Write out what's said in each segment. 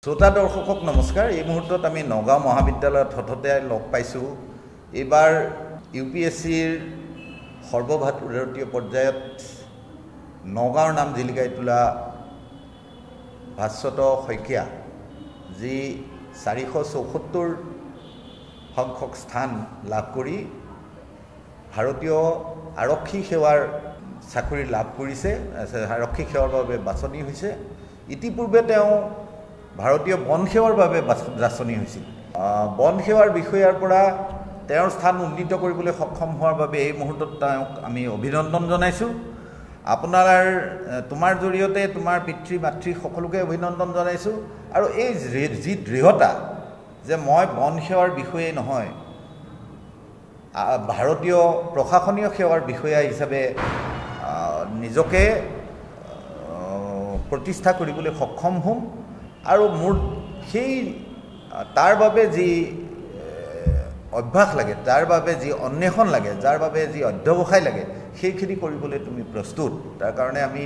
শ্ৰোতা দৰ্শকক নমস্কাৰ। এই মুহূৰ্তত আমি নগাঁও মহাবিদ্যালয়ত হঠাতে লগ পাইছোঁ। এইবাৰ UPSCৰ সৰ্বভাৰতীয় পৰ্যায়ত নগাঁৱৰ নাম জিলিকাই তোলা ভাস্বত শইকীয়া, যি 474 সংখ্যক স্থান লাভ কৰি ভাৰতীয় আৰক্ষী সেৱাৰ চাকৰি লাভ কৰিছে, আৰক্ষী সেৱাৰ বাবে বাছনি হৈছে। ইতিপূৰ্বে তেওঁ ভাৰতীয় বন সেৱাৰ বাবে বাছনি হৈছিল। বন সেৱাৰ বিষয়াৰ পৰা তেওঁৰ স্থান উন্নীত কৰিবলৈ সক্ষম হোৱাৰ বাবে এই মুহূৰ্তত তেওঁক আমি অভিনন্দন জনাইছোঁ। তোমাৰ জৰিয়তে তোমাৰ পিতৃ মাতৃ সকলোকে অভিনন্দন জনাইছোঁ। আৰু এই যি দৃঢ়তা যে মই বন সেৱাৰ বিষয়ে নহয়, ভাৰতীয় প্ৰশাসনীয় সেৱাৰ বিষয়া হিচাপে নিজকে প্ৰতিষ্ঠা কৰিবলৈ সক্ষম হ'ম, আৰু মোৰ তাৰ বাবে যি অভ্যাস লাগে, তাৰ বাবে যি অন্বেষণ লাগে, যাৰ বাবে যি অধ্যৱসায় লাগে, সেইখিনি কৰিবলৈ তুমি প্ৰস্তুত। তাৰ কাৰণে আমি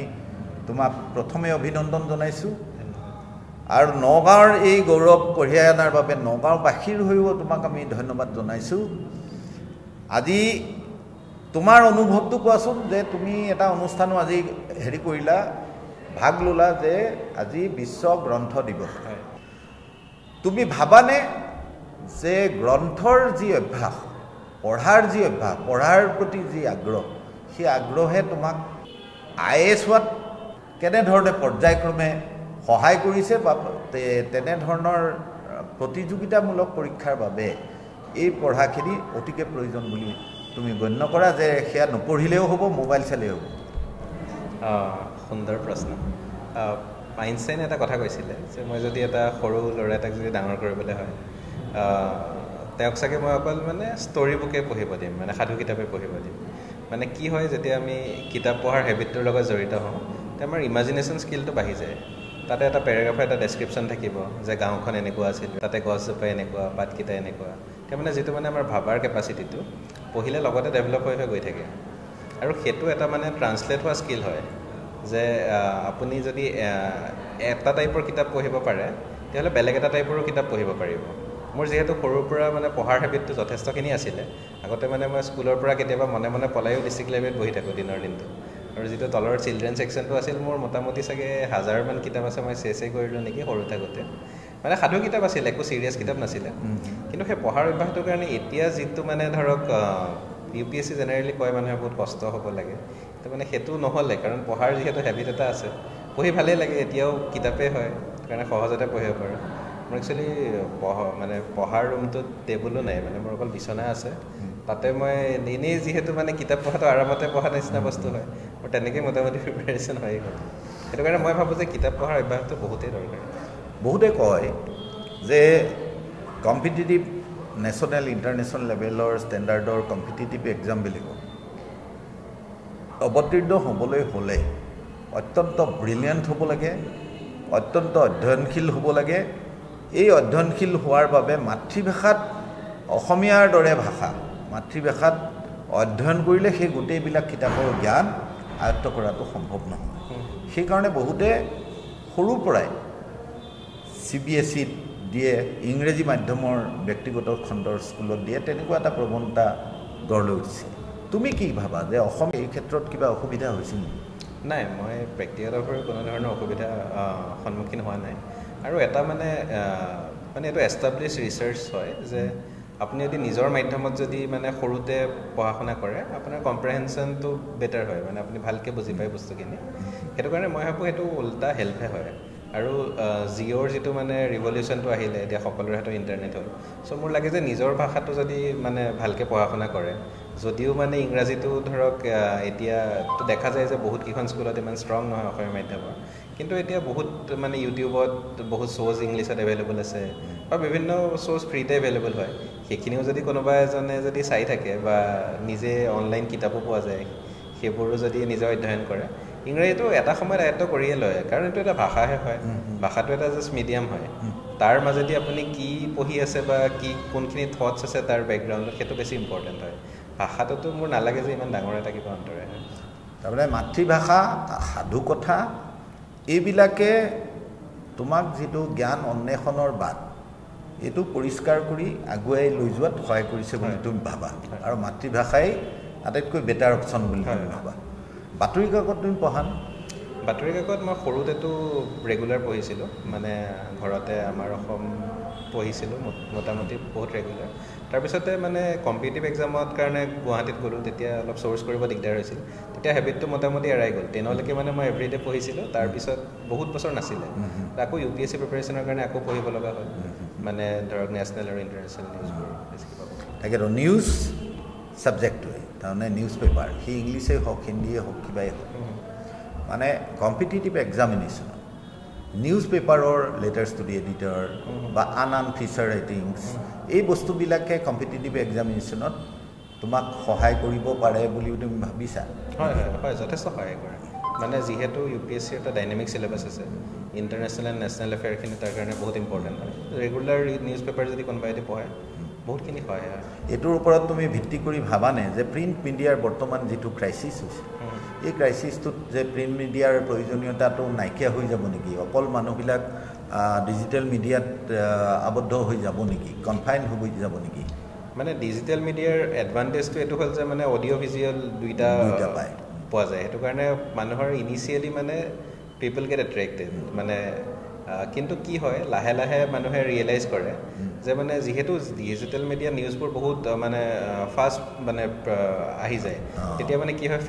তোমাক প্ৰথমে অভিনন্দন জনাইছোঁ। আৰু নগাঁৱৰ এই গৌৰৱ কঢ়িয়াই অনাৰ বাবে নগাঁওবাসীৰ হৈও তোমাক আমি ধন্যবাদ জনাইছোঁ। আজি তোমাৰ অনুভৱটো কোৱাচোন, যে তুমি এটা অনুষ্ঠানো আজি কৰিলা, ভাগ ল'লা, যে আজি বিশ্ব গ্ৰন্থ দিৱস। তুমি ভাবানে যে গ্ৰন্থৰ যি অভ্যাস, পঢ়াৰ যি অভ্যাস, পঢ়াৰ প্ৰতি যি আগ্ৰহ, সেই আগ্ৰহে তোমাক IAS হোৱাত কেনেধৰণে পৰ্যায়ক্ৰমে সহায় কৰিছে, বা তেনেধৰণৰ প্ৰতিযোগিতামূলক পৰীক্ষাৰ বাবে এই পঢ়াখিনি অতিকে প্ৰয়োজন বুলি তুমি গণ্য কৰা, যে সেয়া নপঢ়িলেও হ'ব, মোবাইল চালেও হ'ব? সুন্দৰ প্ৰশ্ন। আইনষ্টাইনে এটা কথা কৈছিলে যে মই যদি এটা সৰু ল'ৰা এটাক যদি ডাঙৰ কৰিবলৈ হয়, তেওঁক চাগে মই অকল ষ্টৰী বুকে পঢ়িব দিম, সাধু কিতাপে পঢ়িব দিম। কি হয়, যেতিয়া আমি কিতাপ পঢ়াৰ হেবিটটোৰ লগত জড়িত হওঁ, তেতিয়া আমাৰ ইমাজিনেশ্যন স্কিলটো বাঢ়ি যায়। তাতে এটা পেৰাগ্ৰাফৰ এটা ডেছক্ৰিপশ্যন থাকিব যে গাঁওখন এনেকুৱা আছিল, তাতে গছজোপা এনেকুৱা, পাতকেইটা এনেকুৱা। তেতিয়া যিটো আমাৰ ভাবাৰ কেপাচিটিটো পঢ়িলে লগতে ডেভেলপ হৈ গৈ থাকে। আৰু সেইটো এটা ট্ৰান্সলেট হোৱা স্কিল হয়, যে আপুনি যদি এটা টাইপৰ কিতাপ পঢ়িব পাৰে, তেতিয়াহ'লে বেলেগ এটা টাইপৰো কিতাপ পঢ়িব পাৰিব। মোৰ যিহেতু সৰুৰ পৰা পঢ়াৰ হেবিটটো যথেষ্টখিনি আছিলে, আগতে মই স্কুলৰ পৰা কেতিয়াবা মনে মনে পলায়ো ডিষ্ট্ৰিক্ট লাইব্ৰেৰীত বহি থাকোঁ দিনৰ দিনটো। আৰু যিটো তলৰ চিলড্ৰেন ছেকশ্যনটো আছিল, মোৰ মোটামুটি চাগে 1000মান কিতাপ আছে, মই চেচেই কৰিলোঁ নেকি সৰু থাকোঁতে। সাধু কিতাপ আছিল, একো ছিৰিয়াছ কিতাপ নাছিলে। কিন্তু সেই পঢ়াৰ অভ্যাসটোৰ কাৰণে এতিয়া যিটো ধৰক UPSC জেনেৰেলি কয় মানুহে বহুত কষ্ট হ'ব লাগে, তো সেইটো নহ'লে, কাৰণ পঢ়াৰ যিহেতু হেবিট এটা আছে, পঢ়ি ভালেই লাগে। এতিয়াও কিতাপেই হয়, কাৰণে সহজতে পঢ়িব পাৰোঁ। মোৰ একচুৱেলি পঢ়াৰ ৰুমটোত টেবুলো নাই, মোৰ অকল বিচনা আছে। তাতে মই এনেই যিহেতু কিতাপ পঢ়াটো আৰামতে পঢ়া নিচিনা বস্তু হয়, মোৰ তেনেকৈ মোটামুটি প্ৰিপেৰেশ্যন হৈ গ'ল। সেইটো কাৰণে মই ভাবোঁ যে কিতাপ পঢ়াৰ অভ্যাসটো বহুতেই দৰকাৰ। বহুতে কয় যে কম্পিটিটিভ নেশ্যনেল ইণ্টাৰনেশ্যনেল লেভেলৰ ষ্টেণ্ডাৰ্ডৰ কম্পিটিটিভ এক্সামবিলাকত অৱতীৰ্ণ হ'বলৈ হ'লে অত্যন্ত ব্ৰিলিয়েণ্ট হ'ব লাগে, অত্যন্ত অধ্যয়নশীল হ'ব লাগে। এই অধ্যয়নশীল হোৱাৰ বাবে মাতৃভাষাত, অসমীয়াৰ দৰে ভাষা মাতৃভাষাত অধ্যয়ন কৰিলে সেই গোটেইবিলাক কিতাপৰ জ্ঞান আয়ত্ত কৰাটো সম্ভৱ নহয়। সেইকাৰণে বহুতে সৰুৰ পৰাই CBSEত দিয়ে, ইংৰাজী মাধ্যমৰ ব্যক্তিগত খণ্ডৰ স্কুলত দিয়ে, তেনেকুৱা এটা প্ৰৱণতা গঢ় লৈ উঠিছে। তুমি কি ভাবা, যে অসমীয়া এই ক্ষেত্ৰত কিবা অসুবিধা হৈছিল নেকি? নাই, মই ব্যক্তিগতভাৱে কোনো ধৰণৰ অসুবিধা সন্মুখীন হোৱা নাই। আৰু এটা এইটো এষ্টাব্লিছ ৰিচাৰ্চ হয় যে আপুনি যদি নিজৰ মাধ্যমত যদি সৰুতে পঢ়া শুনা কৰে, আপোনাৰ কম্প্ৰেহেনশ্যনটো বেটাৰ হয়, আপুনি ভালকৈ বুজি পায় বস্তুখিনি। সেইটো কাৰণে মই ভাবোঁ সেইটো উল্টা হেল্পহে হয়। আৰু জিঅ'ৰ যিটো ৰিভলিউশ্যনটো আহিলে, এতিয়া সকলোৰে হাতত ইণ্টাৰনেট হ'ল, চ' মোৰ লাগে যে নিজৰ ভাষাটো যদি ভালকৈ পঢ়া শুনা কৰে, যদিও ইংৰাজীটো ধৰক এতিয়াতো দেখা যায় যে বহুতকেইখন স্কুলত ইমান ষ্ট্ৰং নহয় অসমীয়া মাধ্যমৰ, কিন্তু এতিয়া বহুত ইউটিউবত বহুত শ্ব'জ ইংলিছত এভেইলেবল আছে, বা বিভিন্ন শ্ব'জ ফ্ৰীতে এভেইলেবল হয়। সেইখিনিও যদি কোনোবা এজনে যদি চাই থাকে, বা নিজে অনলাইন কিতাপো পোৱা যায়, সেইবোৰো যদি নিজে অধ্যয়ন কৰে, ইংৰাজীটো এটা সময়ত আয়ত্ব কৰিয়ে লয়, কাৰণ এইটো এটা ভাষাহে হয়। ভাষাটো এটা জাষ্ট মিডিয়াম হয়। তাৰ মাজেদি আপুনি কি পঢ়ি আছে, বা কোনখিনি থটছ আছে তাৰ বেকগ্ৰাউণ্ডত, সেইটো বেছি ইম্পৰ্টেণ্ট হয়। ভাষাটোতো মোৰ নালাগে যে ইমান ডাঙৰ এটা কিবা অন্তৰে হয়। তাৰমানে মাতৃভাষা, সাধু কথা, এইবিলাকে তোমাক যিটো জ্ঞান অন্বেষণৰ বাট এইটো পৰিষ্কাৰ কৰি আগুৱাই লৈ যোৱাত সহায় কৰিছে বুলি তুমি ভাবা আৰু মাতৃভাষাই আটাইতকৈ বেটাৰ অপশ্যন বুলি তুমি ভাবা বাতৰি কাকত তুমি পঢ়া বাতৰি কাকত মই সৰুতেতো ৰেগুলাৰ পঢ়িছিলোঁ মানে ঘৰতে আমাৰ অসম পঢ়িছিলোঁ মোটামুটি বহুত ৰেগুলাৰ তাৰপিছতে মানে কম্পিটিটিভ এক্সামত কাৰণে গুৱাহাটীত গ'লোঁ তেতিয়া অলপ চ'ৰ্চ কৰিব দিগদাৰ হৈছিল তেতিয়া হেবিটটো মোটামুটি এৰাই গ'ল 10লৈকে মানে মই এভৰিডে পঢ়িছিলোঁ তাৰপিছত বহুত বছৰ নাছিলে আকৌ UPSC প্ৰিপেৰেশ্যনৰ কাৰণে আকৌ পঢ়িব লগা হ'ল মানে ধৰক নেশ্যনেল আৰু ইণ্টাৰনেশ্যনেল নিউজবোৰ বেছিকৈ পাব তাকেতো নিউজ ছাবজেক্টটোৱে তাৰমানে নিউজ পেপাৰ সি ইংলিছেই হওক হিন্দীয়ে হওক কিবাই হওক মানে কম্পিটিটিভ এক্সামিনেশ্যনত নিউজ পেপাৰৰ লেটাৰ ষ্টুডি এডিটৰ বা আন ফিচাৰ ৰাইটিংছ এই বস্তুবিলাকে কম্পিটিটিভ এক্সামিনেশ্যনত তোমাক সহায় কৰিব পাৰে বুলি তুমি ভাবিছা হয় হয় হয় যথেষ্ট সহায় কৰে মানে যিহেতু UPSC এটা ডাইনামিক চিলেবাছ আছে ইণ্টাৰনেশ্যনেল এণ্ড নেশ্যনেল এফেয়াৰখিনি তাৰ কাৰণে বহুত ইম্পৰ্টেণ্ট হয় ৰেগুলাৰ নিউজ পেপাৰ যদি কোনোবাই এটি পঢ়ে বহুতখিনি সহায় হয় এইটোৰ ওপৰত তুমি ভিত্তি কৰি ভাবানে যে প্ৰিণ্ট মিডিয়াৰ বৰ্তমান যিটো ক্ৰাইচিছ হৈছে এই ক্ৰাইচিছটোত যে প্ৰিণ্ট মিডিয়াৰ প্ৰয়োজনীয়তাটো নাইকিয়া হৈ যাব নেকি অকল মানুহবিলাক ডিজিটেল মিডিয়াত আবদ্ধ হৈ যাব নেকি কনফাইন হৈ যাব নেকি মানে ডিজিটেল মিডিয়াৰ এডভান্টেজটো এইটো হ'ল যে মানে অডিঅ' ভিজুৱেল দুইটা পায় পোৱা যায় সেইটো কাৰণে মানুহৰ ইনিচিয়েলি মানে পিপল গেট এট্ৰেক্টেড মানে কিন্তু কি হয় লাহে লাহে মানুহে ৰিয়েলাইজ কৰে যে মানে যিহেতু ডিজিটেল মিডিয়া নিউজবোৰ বহুত মানে ফাষ্ট মানে আহি যায় তেতিয়া মানে কি হয়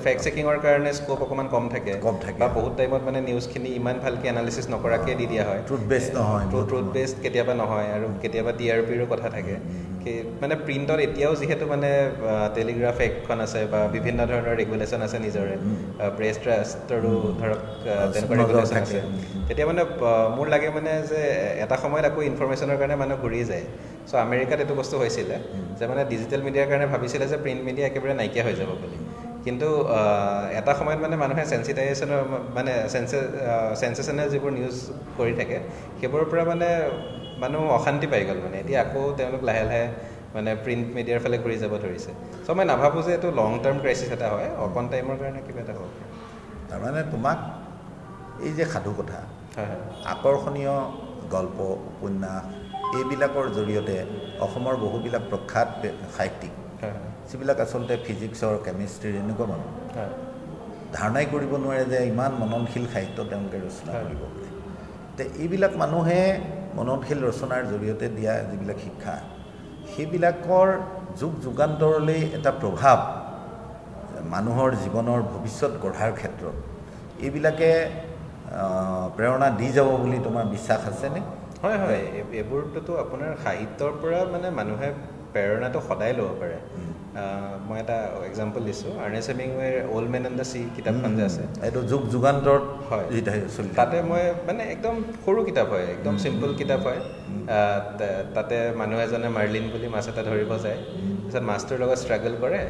ফেক্ট চেকিঙৰ কাৰণে স্ক'প অকণমান কম থাকে বা বহুত টাইমত মানে নিউজখিনি ইমান ভালকৈ এনালিচিছ নকৰাকৈ দি দিয়া হয় ট্ৰুথ বেছড নহয় ট্ৰুথ বেছড কেতিয়াবা নহয় আৰু কেতিয়াবা TRPৰো কথা থাকে মানে প্ৰিণ্টত এতিয়াও যিহেতু মানে টেলিগ্ৰাফ এক্টখন আছে বা বিভিন্ন ধৰণৰ ৰেগুলেশ্যন আছে নিজৰে প্ৰেছ ট্ৰাষ্টৰো ধৰক তেনেকুৱা ৰেগুলেশ্যন আছে তেতিয়া মানে মোৰ লাগে মানে যে এটা সময়ত আকৌ ইনফৰমেশ্যনৰ কাৰণে মানুহ ঘূৰি যায় চ' আমেৰিকাত এইটো বস্তু হৈছিলে যে মানে ডিজিটেল মিডিয়াৰ কাৰণে ভাবিছিলে যে প্ৰিণ্ট মিডিয়া একেবাৰে নাইকিয়া হৈ যাব বুলি কিন্তু এটা সময়ত মানে মানুহে চেঞ্চিটাইজেশ্যনৰ মানে চেঞ্চেশ্যনেল যিবোৰ নিউজ কৰি থাকে সেইবোৰৰ পৰা মানে মানুহ অশান্তি পাই গ'ল মানে এতিয়া আকৌ তেওঁলোক লাহে লাহে মানে প্ৰিণ্ট মিডিয়াৰ ফালে ঘূৰি যাব ধৰিছে চ' মই নাভাবোঁ যে এইটো লং টাৰ্ম ক্ৰাইচিছ এটা হয় অকণ টাইমৰ কাৰণে কিবা এটা হ'ব তাৰমানে তোমাক এই যে সাধু কথা হয় আকৰ্ষণীয় গল্প উপন্যাস এইবিলাকৰ জৰিয়তে অসমৰ বহুবিলাক প্ৰখ্যাত সাহিত্যিক যিবিলাক আচলতে ফিজিক্সৰ কেমিষ্ট্ৰিৰ এনেকুৱা মানুহ ধাৰণাই কৰিব নোৱাৰে যে ইমান মননশীল সাহিত্য তেওঁলোকে ৰচনা কৰিব পাৰে তে এইবিলাক মানুহে মননশীল ৰচনাৰ জৰিয়তে দিয়া যিবিলাক শিক্ষা সেইবিলাকৰ যুগ যুগান্তৰলৈ এটা প্ৰভাৱ মানুহৰ জীৱনৰ ভৱিষ্যত গঢ়াৰ ক্ষেত্ৰত এইবিলাকে প্ৰেৰণা দি যাব বুলি তোমাৰ বিশ্বাস আছেনে হয় হয় এইবোৰটোতো আপোনাৰ সাহিত্যৰ পৰা মানে মানুহে প্ৰেৰণাটো সদায় ল'ব পাৰে মই এটা এক্সাম্পল দিছোঁ আৰ্নেষ্ট হেমিংৱেৰ old man and the sea কিতাপখন যে আছে এইটো যুগ যুগান্তৰত হয় তাতে মই মানে একদম সৰু কিতাপ হয় একদম চিম্পল কিতাপ হয় তাতে মানুহ এজনে মাৰ্লিন বুলি মাছ এটা ধৰিব যায় তাৰপিছত মাছটোৰ লগত ষ্ট্ৰাগল কৰে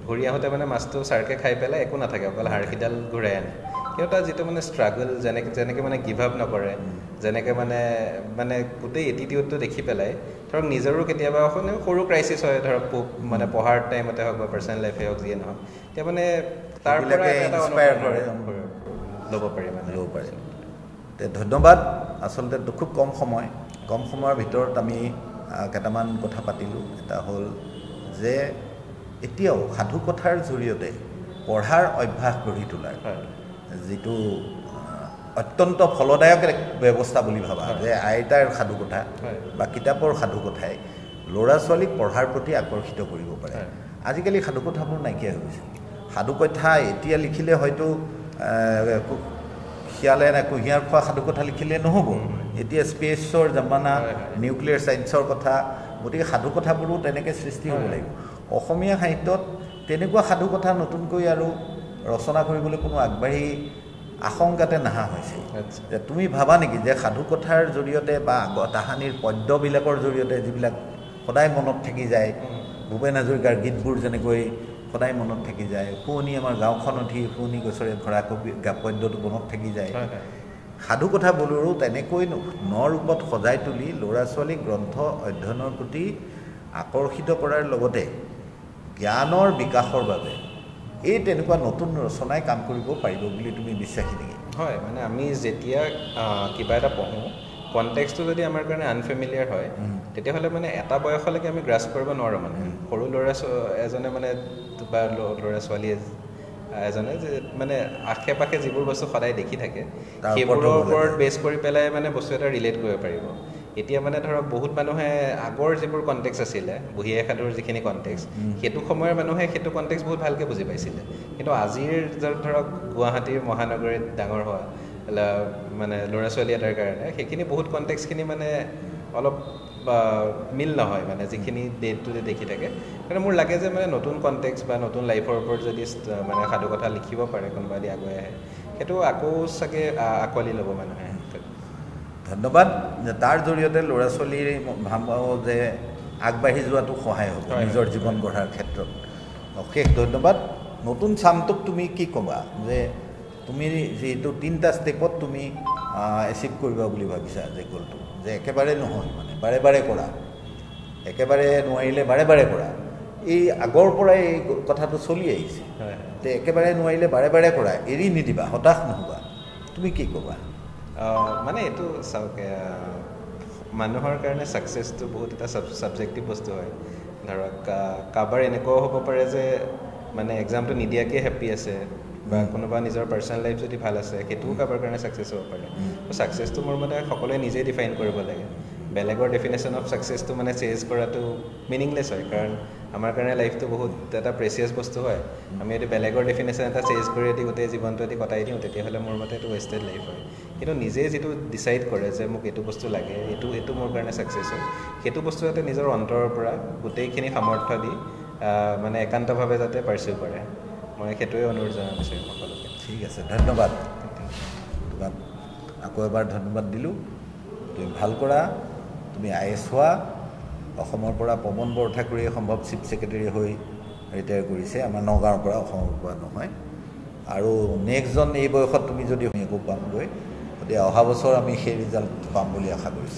ঘূৰি আহোঁতে মানে মাছটো চাৰ্কে খাই পেলাই একো নাথাকে অকল হাড়কিডাল ঘূৰাই আনে কিন্তু তাৰ যিটো মানে ষ্ট্ৰাগল যেনেকৈ মানে গিভ আপ নকৰে যেনেকৈ মানে গোটেই এটিটিউডটো দেখি পেলাই ধৰক নিজৰো কেতিয়াবা সৰু ক্ৰাইচিছ হয় ধৰক মানে পঢ়াৰ টাইমতে হওক বা পাৰ্চনেল লাইফে হওক যিয়ে নহওক এতিয়া মানে তাৰ পৰা ল'ব পাৰি মানে ল'ব পাৰে ধন্যবাদ আচলতে খুব কম সময়ৰ ভিতৰত আমি কেইটামান কথা পাতিলোঁ এটা হ'ল যে এতিয়াও সাধু কথাৰ জৰিয়তে পঢ়াৰ অভ্যাস গঢ়ি তোলাৰ যিটো অত্যন্ত ফলদায়ক এক ব্যৱস্থা বুলি ভাবা যে আইতাৰ সাধু কথা বা কিতাপৰ সাধু কথাই ল'ৰা ছোৱালীক পঢ়াৰ প্ৰতি আকৰ্ষিত কৰিব পাৰে আজিকালি সাধু কথাবোৰ নাইকিয়া হৈ গৈছে সাধু কথা এতিয়া লিখিলে হয়তো শিয়ালে নে কুঁহিয়াৰ খোৱা সাধু কথা লিখিলে নহ'ব এতিয়া স্পেচৰ জামানা নিউক্লিয়াৰ ছায়েন্সৰ কথা গতিকে সাধু কথাবোৰো তেনেকৈ সৃষ্টি হ'ব লাগিব অসমীয়া সাহিত্যত তেনেকুৱা সাধু কথা নতুনকৈ আৰু ৰচনা কৰিবলৈ কোনো আগবাঢ়ি আশংকাতে নাহা হৈছে যে তুমি ভাবা নেকি যে সাধু কথাৰ জৰিয়তে বা তাহানিৰ পদ্যবিলাকৰ জৰিয়তে যিবিলাক সদায় মনত থাকি যায় ভূপেন হাজৰিকাৰ গীতবোৰ যেনেকৈ সদায় মনত থাকি যায় শুৱনি আমাৰ গাঁওখন উঠি শুৱনি গছৰে ভৰা কবি পদ্যটো মনত থাকি যায় সাধু কথাবোৰো তেনেকৈ নৰূপত সজাই তুলি ল'ৰা ছোৱালীক গ্ৰন্থ অধ্যয়নৰ প্ৰতি আকৰ্ষিত কৰাৰ লগতে জ্ঞানৰ বিকাশৰ বাবে এই তেনেকুৱা নতুন ৰচনাই কাম কৰিব পাৰিব বুলি তুমি বিশ্বাসী নেকি হয় মানে আমি যেতিয়া কিবা এটা পঢ়োঁ কনটেক্সটো যদি আমাৰ কাৰণে আনফেমিলিয়াৰ হয় তেতিয়াহ'লে মানে এটা বয়সলৈকে আমি গ্ৰাছ কৰিব নোৱাৰোঁ মানে সৰু এজনে মানে বা ল'ৰা ছোৱালী এজনে যে মানে আশে পাশে যিবোৰ বস্তু সদায় দেখি থাকে সেইবোৰৰ ওপৰত বেছ কৰি পেলাই মানে বস্তু এটা ৰিলেট কৰিব পাৰিব এতিয়া মানে ধৰক বহুত মানুহে আগৰ যিবোৰ কনটেক্স আছিলে বুঢ়ী আই সাধুৰ যিখিনি কনটেক্স সেইটো সময়ৰ মানুহে সেইটো কনটেক্স বহুত ভালকৈ বুজি পাইছিলে কিন্তু আজিৰ ধৰক গুৱাহাটীৰ মহানগৰীত ডাঙৰ হোৱা মানে ল'ৰা ছোৱালী এটাৰ কাৰণে সেইখিনি বহুত কনটেক্সখিনি মানে অলপ মিল নহয় মানে যিখিনি ডে টু ডে দেখি থাকে কিন্তু মোৰ লাগে যে মানে নতুন কনটেক্স বা নতুন লাইফৰ ওপৰত যদি মানে সাধু কথা লিখিব পাৰে কোনোবা দি আগুৱাই আহে সেইটো আকৌ চাগে আঁকোৱালি ল'ব মানুহে ধন্যবাদ তাৰ জৰিয়তে ল'ৰা ছোৱালীৰ ভাবোঁ যে আগবাঢ়ি যোৱাটো সহায় হ'ব নিজৰ জীৱন গঢ়াৰ ক্ষেত্ৰত অশেষ ধন্যবাদ নতুন চামটোক তুমি কি ক'বা যে তুমি যিহেতু 3টা ষ্টেপত তুমি এচিভ কৰিবা বুলি ভাবিছা যে গ'লটো যে একেবাৰে নহয় মানে বাৰে বাৰে কৰা একেবাৰে নোৱাৰিলে বাৰে বাৰে কৰা এই আগৰ পৰাই এই কথাটো চলি আহিছে যে একেবাৰে নোৱাৰিলে বাৰে বাৰে কৰা এৰি নিদিবা হতাশ নহ'বা তুমি কি ক'বা মানে এইটো চাওক মানুহৰ কাৰণে ছাকচেছটো বহুত এটা ছাবজেক্টিভ বস্তু হয় ধৰক কাৰোবাৰ এনেকুৱাও হ'ব পাৰে যে মানে এক্সামটো নিদিয়াকৈ হেপ্পী আছে বা কোনোবা নিজৰ পাৰ্চনেল লাইফ যদি ভাল আছে সেইটোও কাৰোবাৰ কাৰণে ছাকচেছ হ'ব পাৰে ছাকচেছটো মোৰ মতে সকলোৱে নিজেই ডিফাইন কৰিব লাগে বেলেগৰ ডেফিনেশ্যন অফ ছাকচেছটো মানে চেজ কৰাটো মিনিংলেছ হয় কাৰণ আমাৰ কাৰণে লাইফটো বহুত এটা প্ৰেচিয়াছ বস্তু হয় আমি যদি বেলেগৰ ডেফিনেশ্যন এটা চেজ কৰি যদি গোটেই জীৱনটো যদি কটাই দিওঁ তেতিয়াহ'লে মোৰ মতে এইটো ৱেষ্টেড লাইফ হয় কিন্তু নিজে যিটো ডিচাইড কৰে যে মোক এইটো বস্তু লাগে এইটো মোৰ কাৰণে ছাকচেছ হয় সেইটো বস্তু যাতে নিজৰ অন্তৰৰ পৰা গোটেইখিনি সামৰ্থ্য দি মানে একান্তভাৱে যাতে পাৰ্চিউ কৰে মই সেইটোৱে অনুৰোধ জনাব বিচাৰিম সকলোকে ঠিক আছে ধন্যবাদ তোমাক আকৌ এবাৰ ধন্যবাদ দিলোঁ তুমি ভাল কৰা তুমি IAS হোৱা অসমৰ পৰা পৱন বৰঠাকুৰীয়ে সম্ভৱ চিফ ছেক্ৰেটাৰী হৈ ৰিটায়াৰ কৰিছে আমাৰ নগাঁৱৰ পৰা অসমৰ পৰা নহয় আৰু নেক্সটজন এই বয়সত তুমি যদি একো পামগৈ গতিকে অহা বছৰ আমি সেই ৰিজাল্ট পাম বুলি আশা কৰিছোঁ